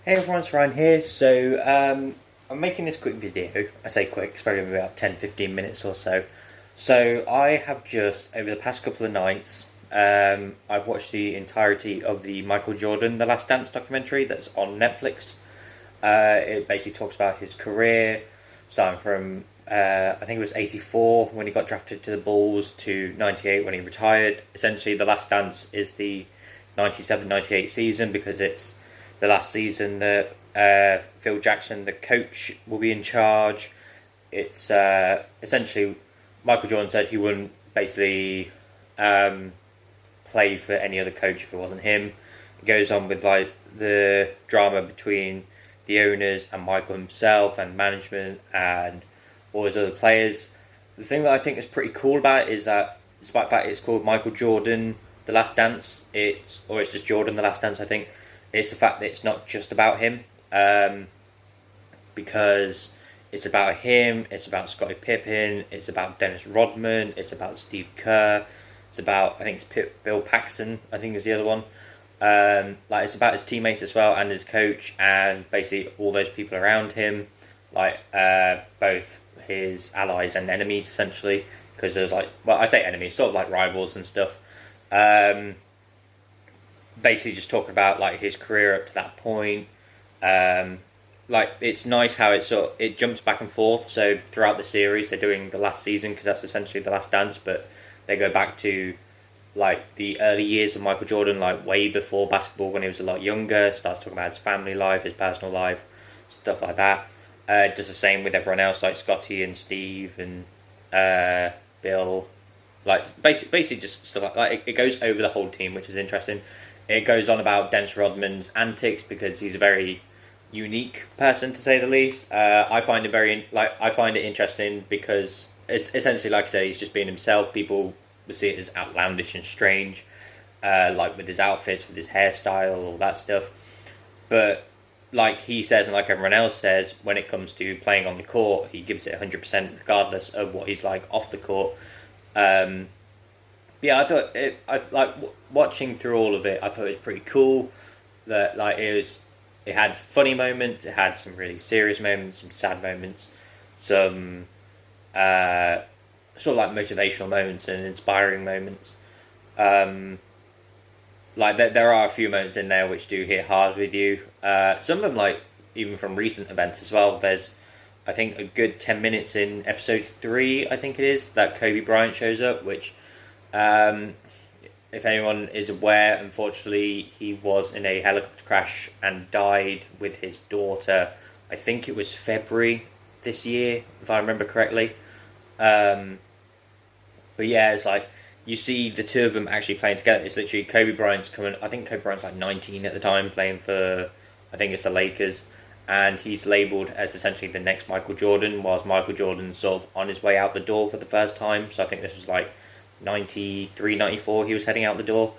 Hey everyone, it's Ryan here. I'm making this quick video. I say quick, it's probably about 10-15 minutes or so. So I have just, over the past couple of nights, I've watched the entirety of the Michael Jordan The Last Dance documentary that's on Netflix. It basically talks about his career, starting from, I think it was 84 when he got drafted to the Bulls to 98 when he retired. Essentially, The Last Dance is the 97-98 season because it's the last season that Phil Jackson, the coach, will be in charge. It's essentially Michael Jordan said he wouldn't basically play for any other coach if it wasn't him. It goes on with like the drama between the owners and Michael himself and management and all his other players. The thing that I think is pretty cool about it is that despite the fact it's called Michael Jordan The Last Dance, it's just Jordan The Last Dance, I think. It's the fact that it's not just about him, because it's about him, it's about Scottie Pippen, it's about Dennis Rodman, it's about Steve Kerr, it's about, I think it's Bill Paxson, I think is the other one. It's about his teammates as well and his coach and basically all those people around him, both his allies and enemies essentially, because there's I say enemies, sort of like rivals and stuff. Basically just talking about like his career up to that point. It's nice how it jumps back and forth. So throughout the series, they're doing the last season because that's essentially the last dance, but they go back to like the early years of Michael Jordan, like way before basketball when he was a lot younger. Starts talking about his family life, his personal life, stuff like that. Does the same with everyone else, like Scotty and Steve and Bill. Like basically just stuff like it goes over the whole team, which is interesting. It goes on about Dennis Rodman's antics because he's a very unique person, to say the least. I find it interesting because it's essentially, like I say, he's just being himself. People would see it as outlandish and strange, like with his outfits, with his hairstyle, all that stuff. But like he says, and like everyone else says, when it comes to playing on the court, he gives it 100% regardless of what he's like off the court. I thought watching through all of it. I thought it was pretty cool. That it had funny moments. It had some really serious moments, some sad moments, some sort of like motivational moments and inspiring moments. There are a few moments in there which do hit hard with you. Some of them, like even from recent events as well. There's, I think, a good 10 minutes in episode 3, I think it is, that Kobe Bryant shows up, which, if anyone is aware, unfortunately, he was in a helicopter crash and died with his daughter. I think it was February this year, if I remember correctly. But yeah, it's like, you see the two of them actually playing together. It's literally Kobe Bryant's coming, I think Kobe Bryant's like 19 at the time, playing for, I think it's the Lakers. And he's labelled as essentially the next Michael Jordan, whilst Michael Jordan's sort of on his way out the door for the first time. So I think this was like 93, 94, he was heading out the door,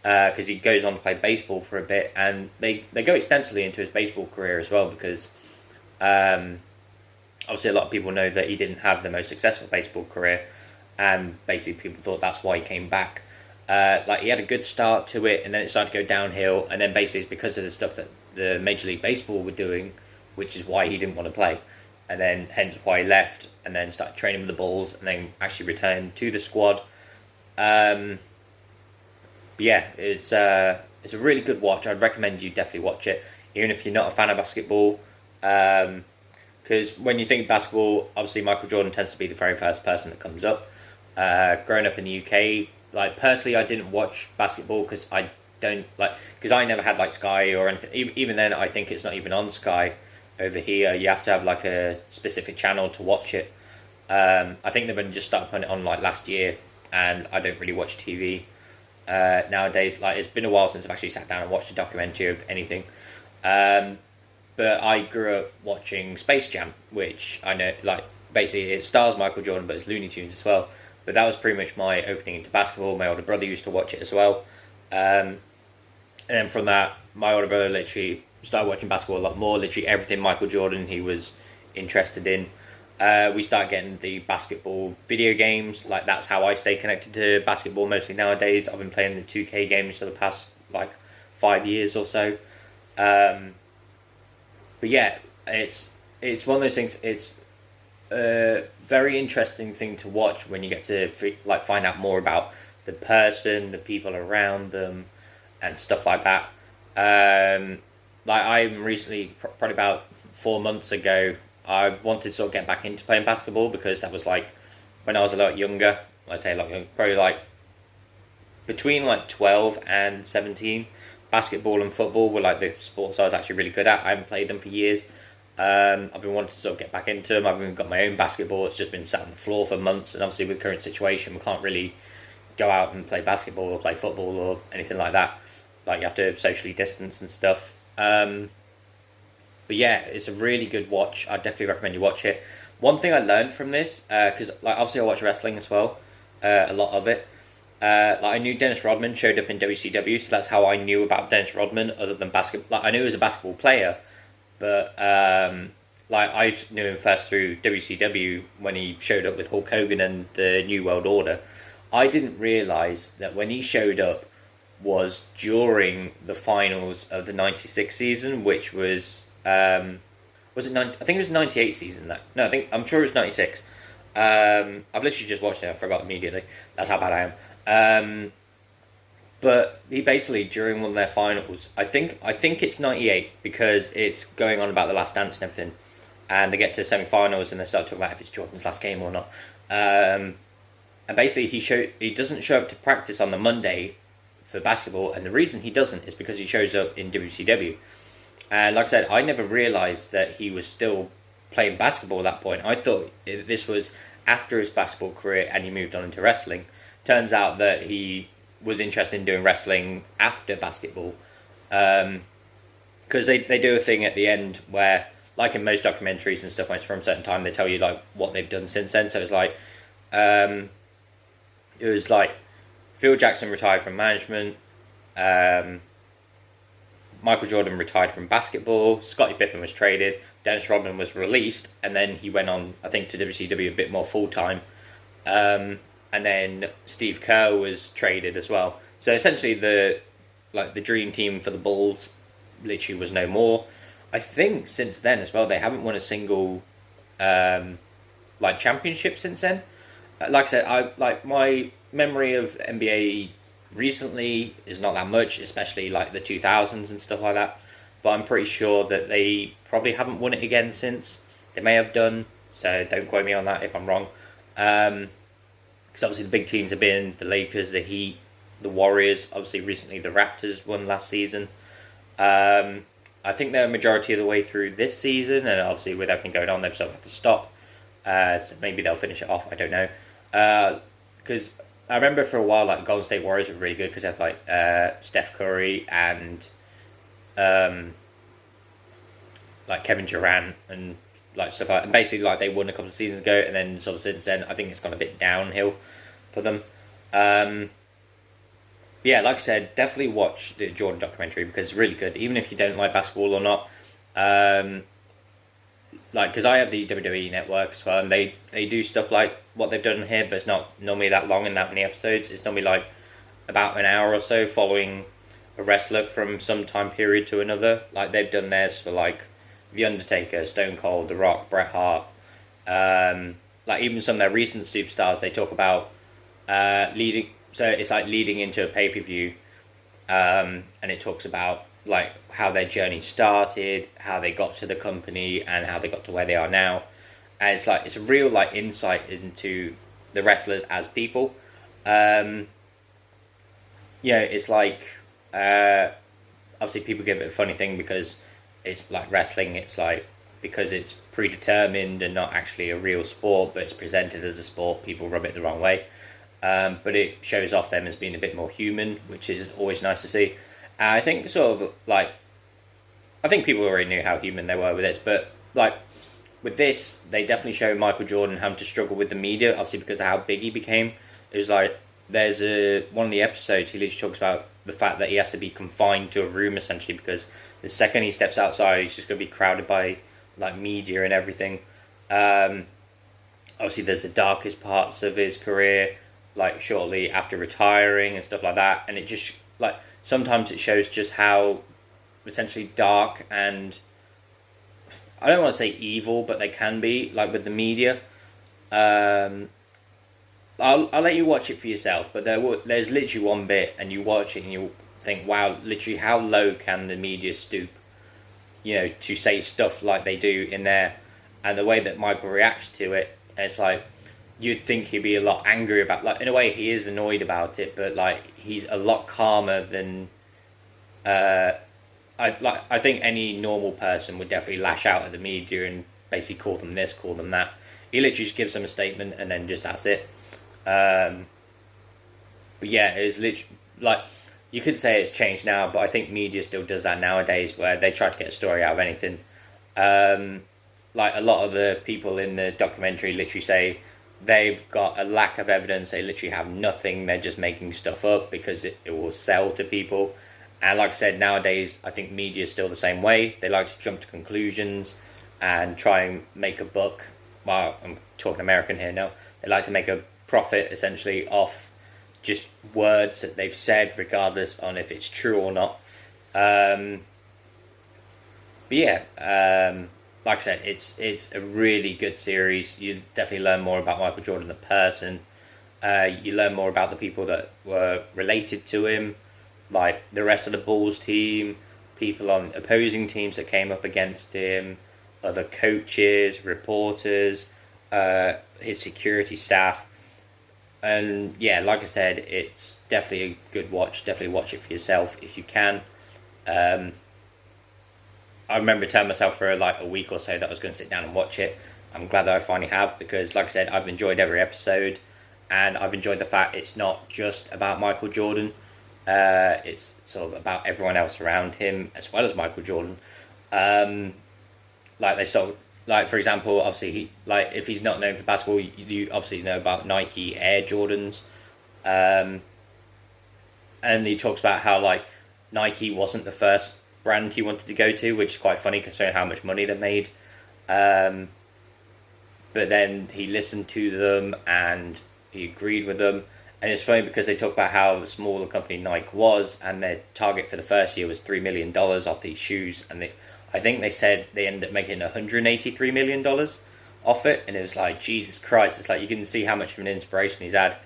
because he goes on to play baseball for a bit, and they go extensively into his baseball career as well, because obviously a lot of people know that he didn't have the most successful baseball career, and basically people thought that's why he came back. He had a good start to it, and then it started to go downhill, and then basically it's because of the stuff that the Major League Baseball were doing, which is why he didn't want to play, and then hence why he left, and then started training with the Bulls, and then actually returned to the squad. It's a really good watch. I'd recommend you definitely watch it, even if you're not a fan of basketball. Because when you think basketball, obviously Michael Jordan tends to be the very first person that comes up. Growing up in the UK, personally, I didn't watch basketball because I never had Sky or anything. Even then, I think it's not even on Sky over here. You have to have a specific channel to watch it. I think they've been just started putting it on last year, and I don't really watch TV nowadays. It's been a while since I've actually sat down and watched a documentary of anything. But I grew up watching Space Jam, which I know, basically it stars Michael Jordan, but it's Looney Tunes as well. But that was pretty much my opening into basketball. My older brother used to watch it as well. And then from that, my older brother literally started watching basketball a lot more. Literally everything Michael Jordan he was interested in. We started getting the basketball video games. That's how I stay connected to basketball mostly nowadays. I've been playing the 2K games for the past 5 years or so. but yeah, it's one of those things. It's a very interesting thing to watch when you get to like find out more about the person, the people around them, and stuff like that. Um, like I'm recently, probably about 4 months ago, I wanted to sort of get back into playing basketball because that was like when I was a lot younger. I say like probably like between like 12 and 17. Basketball and football were like the sports I was actually really good at. I haven't played them for years. I've been wanting to sort of get back into them. I've even got my own basketball. It's just been sat on the floor for months, and obviously with the current situation, we can't really go out and play basketball or play football or anything like that. Like you have to socially distance and stuff. But yeah, it's a really good watch. I definitely recommend you watch it. One thing I learned from this, because like obviously I watch wrestling as well, a lot of it. Like I knew Dennis Rodman showed up in WCW, so that's how I knew about Dennis Rodman. Other than basketball, like I knew he was a basketball player, but like I knew him first through WCW when he showed up with Hulk Hogan and the New World Order. I didn't realize that when he showed up was during the finals of the '96 season, which was it 90, I think it was '98 season. That no, I'm sure it was '96. I've literally just watched it. I forgot immediately. That's how bad I am. But he basically during one of their finals, I think it's '98 because it's going on about the Last Dance and everything, and they get to the semi-finals and they start talking about if it's Jordan's last game or not. And basically he doesn't show up to practice on the Monday for basketball, and the reason he doesn't is because he shows up in WCW. And like I said, I never realised that he was still playing basketball at that point. I thought this was after his basketball career and he moved on into wrestling. Turns out that he was interested in doing wrestling after basketball. Because they do a thing at the end where, like in most documentaries and stuff, when it's from a certain time, they tell you like what they've done since then. So it was like Phil Jackson retired from management. Michael Jordan retired from basketball. Scottie Pippen was traded. Dennis Rodman was released, and then he went on, I think, to WCW a bit more full time. And then Steve Kerr was traded as well. So essentially, the dream team for the Bulls literally was no more. I think since then as well, they haven't won a single championship since then. Like I said, my memory of NBA recently is not that much, especially like the 2000s and stuff like that. But I'm pretty sure that they probably haven't won it again since. They may have done, so don't quote me on that if I'm wrong. Because obviously the big teams have been the Lakers, the Heat, the Warriors. Obviously recently the Raptors won last season. I think they're a majority of the way through this season, and obviously with everything going on, they've sort of had to stop. So maybe they'll finish it off. I don't know. Because I remember for a while, like Golden State Warriors were really good because they had like Steph Curry and like Kevin Durant and like stuff like that. And basically like they won a couple of seasons ago, and then sort of since then I think it's gone a bit downhill for them. Yeah, like I said, definitely watch the Jordan documentary because it's really good, even if you don't like basketball or not. Like because I have the WWE network as well, and they do stuff like what they've done here, but it's not normally that long and that many episodes. It's normally like about an hour or so following a wrestler from some time period to another. Like they've done theirs for like The Undertaker, Stone Cold, The Rock, Bret Hart. Like even some of their recent superstars, they talk about leading. So it's like leading into a pay-per-view, and it talks about like how their journey started, how they got to the company, and how they got to where they are now. And it's like it's a real like insight into the wrestlers as people. It's like obviously people give it a funny thing because it's like wrestling. It's like because it's predetermined and not actually a real sport, but it's presented as a sport. People rub it the wrong way. But it shows off them as being a bit more human, which is always nice to see. I think sort of like, I think people already knew how human they were with this, but like with this, they definitely show Michael Jordan having to struggle with the media, obviously because of how big he became. It was like, there's one of the episodes, he literally talks about the fact that he has to be confined to a room essentially because the second he steps outside, he's just going to be crowded by like media and everything. Obviously there's the darkest parts of his career, like shortly after retiring and stuff like that, and it just like sometimes it shows just how essentially dark and I don't want to say evil, but they can be, like with the media. Um, I'll let you watch it for yourself, but there's literally one bit, and you watch it and you'll think, wow, literally, how low can the media stoop, to say stuff like they do in there, and the way that Michael reacts to it, it's like you'd think he'd be a lot angry about. Like in a way, he is annoyed about it, but like he's a lot calmer than. Uh, I think any normal person would definitely lash out at the media and basically call them this, call them that. He literally just gives them a statement and then just that's it. Um, but yeah, it's literally like you could say it's changed now, but I think media still does that nowadays, where they try to get a story out of anything. Um, like a lot of the people in the documentary literally say they've got a lack of evidence. They literally have nothing. They're just making stuff up because it will sell to people. And like I said, nowadays I think media is still the same way. They like to jump to conclusions and try and make a buck. Well, I'm talking American here now. They like to make a profit essentially off just words that they've said, regardless on if it's true or not. But yeah, like I said, it's a really good series. You definitely learn more about Michael Jordan the person. You learn more about the people that were related to him, like the rest of the Bulls team, people on opposing teams that came up against him, other coaches, reporters, his security staff. And yeah, like I said, it's definitely a good watch. Definitely watch it for yourself if you can. I remember telling myself for like a week or so that I was going to sit down and watch it. I'm glad that I finally have, because like I said, I've enjoyed every episode, and I've enjoyed the fact it's not just about Michael Jordan. It's sort of about everyone else around him as well as Michael Jordan. Like they sort of, like for example, obviously like if he's not known for basketball, you obviously know about Nike Air Jordans. And he talks about how like Nike wasn't the first brand he wanted to go to, which is quite funny considering how much money they made. But then he listened to them and he agreed with them. And it's funny because they talk about how small the company Nike was, and their target for the first year was $3 million off these shoes. And I think they said they ended up making $183 million off it. And it was like, Jesus Christ, it's like you can see how much of an inspiration he's had.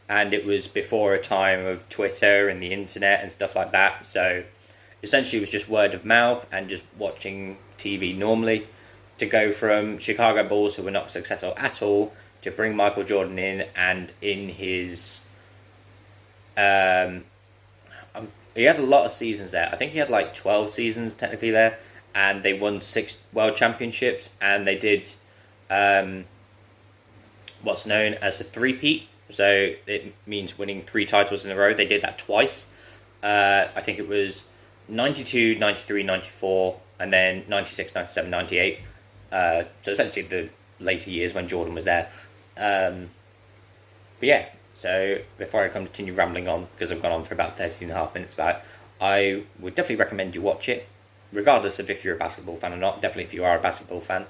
And it was before a time of Twitter and the internet and stuff like that. So essentially it was just word of mouth and just watching TV normally, to go from Chicago Bulls, who were not successful at all, to bring Michael Jordan in, and in his he had a lot of seasons there. I think he had like 12 seasons technically there, and they won 6 world championships, and they did what's known as a three-peat. So it means winning 3 titles in a row. They did that twice. I think it was 92, 93, 94, and then 96, 97, 98. So essentially the later years when Jordan was there. But yeah, so before I continue rambling on, because I've gone on for about 13 and a half minutes about it, I would definitely recommend you watch it, regardless of if you're a basketball fan or not. Definitely if you are a basketball fan,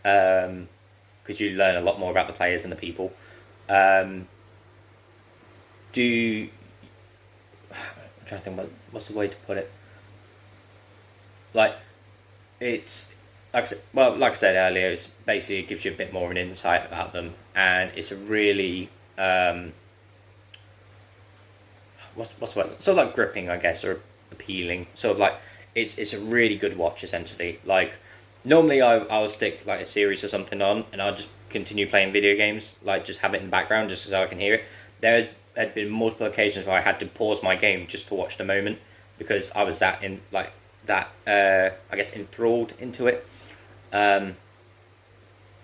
because you learn a lot more about the players and the people. I'm trying to think what's the way to put it. Like, it's like I said earlier, it's basically it gives you a bit more of an insight about them, and it's a really what's the word? Sort of like gripping, I guess, or appealing. Sort of like it's a really good watch essentially. Like normally I'll stick like a series or something on, and I'll just continue playing video games, like just have it in the background just so I can hear it. There had been multiple occasions where I had to pause my game just to watch the moment, because I was that I guess enthralled into it. But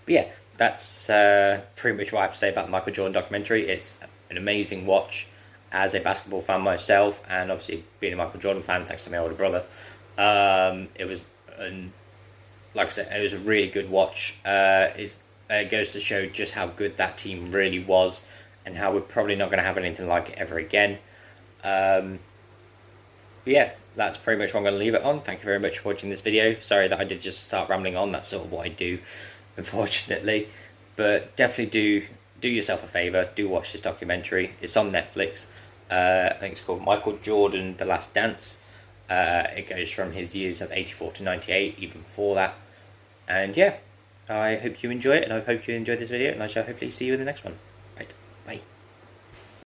yeah, that's pretty much what I have to say about the Michael Jordan documentary. It's an amazing watch as a basketball fan myself, and obviously being a Michael Jordan fan thanks to my older brother. It was, like I said, it was a really good watch. It goes to show just how good that team really was, and how we're probably not going to have anything like it ever again. But yeah, that's pretty much what I'm going to leave it on. Thank you very much for watching this video. Sorry that I did just start rambling on. That's sort of what I do, unfortunately. But definitely do yourself a favour. Do watch this documentary. It's on Netflix. I think it's called Michael Jordan: The Last Dance. It goes from his years of 84 to 98, even before that. And yeah, I hope you enjoy it, and I hope you enjoyed this video, and I shall hopefully see you in the next one. Right, bye.